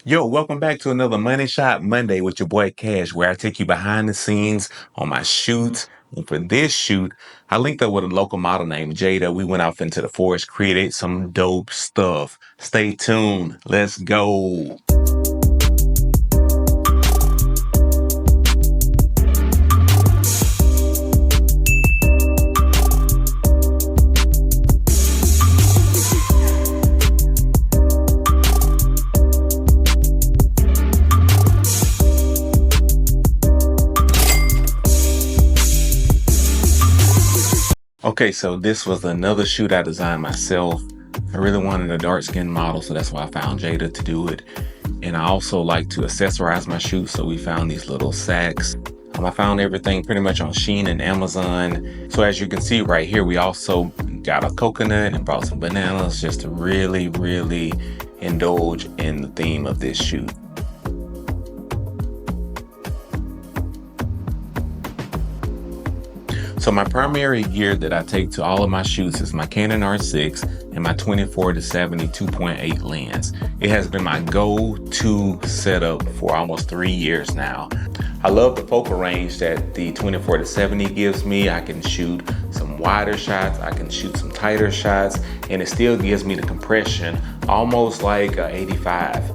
Yo, welcome back to another Money Shot Monday with your boy Cash, where I take you behind the scenes on my shoots. And for this shoot, I linked up with a local model named Jada. We went off into the forest, created some dope stuff. Stay tuned. Let's go. Okay, so this was another shoot I designed myself. I really wanted a dark skinned model, so that's why I found Jada to do it. And I also like to accessorize my shoots, so we found these little sacks. I found everything pretty much on Shein and Amazon. So as you can see right here, we also got a coconut and brought some bananas just to really indulge in the theme of this shoot. So my primary gear that I take to all of my shoots is my Canon R6 and my 24-70 2.8 lens. It has been my go-to setup for almost 3 years now. I love the focal range that the 24-70 gives me. I can shoot some wider shots, I can shoot some tighter shots, and it still gives me the compression almost like a 85.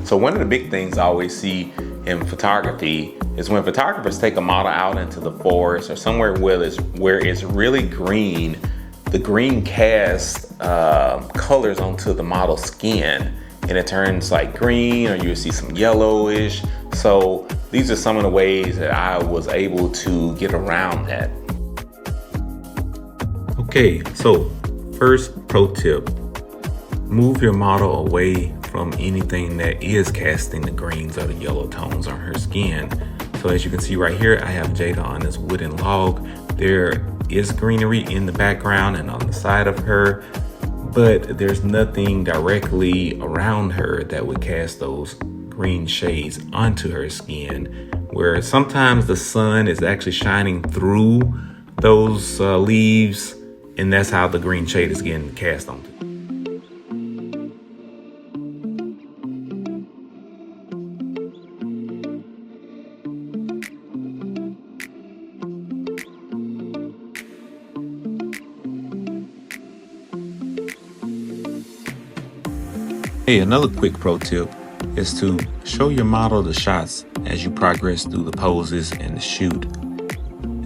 So one of the big things I always see in photography is when photographers take a model out into the forest or somewhere where it's really green, the green casts colors onto the model's skin and it turns like green, or you see some yellowish. So these are some of the ways that I was able to get around that. Okay, so first pro tip, move your model away from anything that is casting the greens or the yellow tones on her skin. So as you can see right here, I have Jada on this wooden log. There is greenery in the background and on the side of her, but there's nothing directly around her that would cast those green shades onto her skin, where sometimes the sun is actually shining through those leaves, and that's how the green shade is getting cast onto. Hey, another quick pro tip is to show your model the shots as you progress through the poses and the shoot,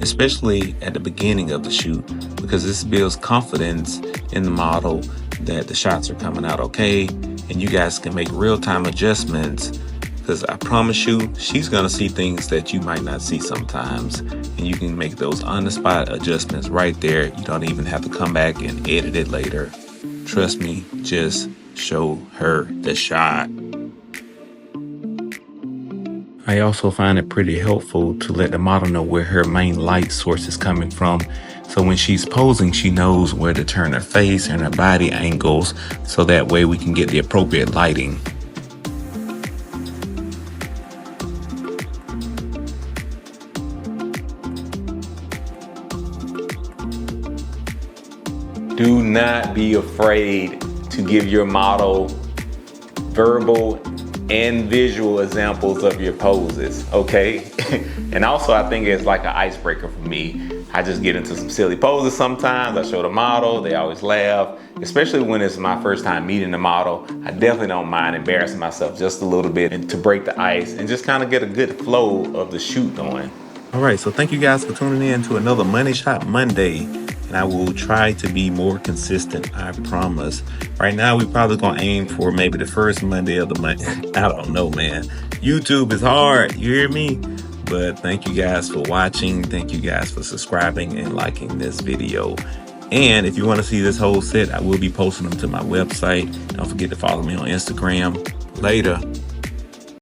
especially at the beginning of the shoot, because this builds confidence in the model that the shots are coming out okay, and you guys can make real-time adjustments, because I promise you, she's gonna see things that you might not see sometimes, and you can make those on-the-spot adjustments right there. You don't even have to come back and edit it later. Trust me, just show her the shot. I also find it pretty helpful to let the model know where her main light source is coming from. So when she's posing, she knows where to turn her face and her body angles, so that way we can get the appropriate lighting. Do not be afraid to give your model verbal and visual examples of your poses, okay? And also I think it's like an icebreaker for me. I just get into some silly poses sometimes. I show the model, they always laugh, especially when it's my first time meeting the model. I definitely don't mind embarrassing myself just a little bit and to break the ice and just kind of get a good flow of the shoot going. All right, so thank you guys for tuning in to another Money Shot Monday. And I will try to be more consistent, I promise. Right now, we're probably gonna aim for maybe the first Monday of the month. I don't know, man. YouTube is hard, you hear me? But thank you guys for watching. Thank you guys for subscribing and liking this video. And if you wanna see this whole set, I will be posting them to my website. Don't forget to follow me on Instagram. Later.